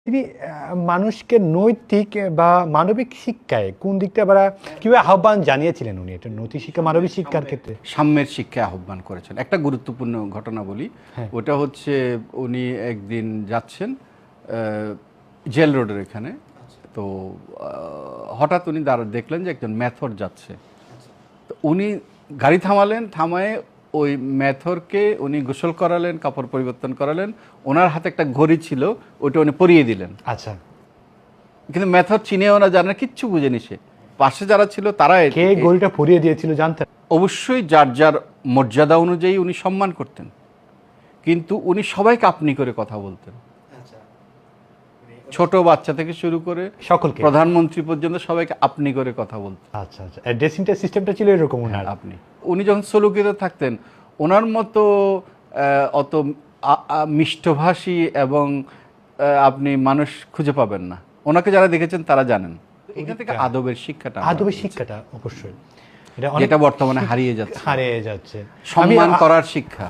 তিনি মানুষকে নৈতিক বা মানবিক শিক্ষায় কোন দিকটা আবার কিভাবে আহ্বান জানিয়েছিলেন উনি, এটা নৈতিক শিক্ষা মানবিক শিক্ষার ক্ষেত্রে? সাম্যের শিক্ষায় আহ্বান করেছেন। একটা গুরুত্বপূর্ণ ঘটনা বলি। হ্যাঁ। ওটা হচ্ছে উনি একদিন যাচ্ছেন জেল রোডের এখানে, তো হঠাৎ উনি দেখলেন যে একজন মেথর যাচ্ছে। তো উনি গাড়ি থামালেন, থামায় ওই মেথরকে উনি গোসল করালেন, কাপড় পরিবর্তন করালেন, ওনার হাতে একটা ঘড়ি ছিল, ওটা উনি পরিয়ে দিলেন। আচ্ছা, কিন্তু মেথর চিনেও না, জানে, কিচ্ছু বুঝেনি সে। পাশে যারা ছিল তারা কে গড়িটা পরিয়ে দিয়েছিল জানতেন? অবশ্যই যার যার মর্যাদা অনুযায়ী উনি সম্মান করতেন, কিন্তু উনি সবাইকে আপনি করে কথা বলতেন। ছোট বাচ্চা থেকে শুরু করে সকলকে, প্রধানমন্ত্রী পর্যন্ত সবাইকে আপনি করে কথা বলতেন। আচ্ছা আচ্ছা, ড্রেসিংটা সিস্টেমটা ছিল এরকম ওনার। আপনি উনি যখন সলুকিতে থাকতেন, ওনার মতো অত মিষ্টভাষী এবং আপনি মানুষ খুঁজে পাবেন না। ওনাকে যারা দেখেছেন তারা জানেন। এখান থেকে আদবের শিক্ষাটা, আদবের শিক্ষাটা অবশ্যই যেটা বর্তমানে হারিয়ে যাচ্ছে, হারিয়ে যাচ্ছে, সম্মান করার শিক্ষা।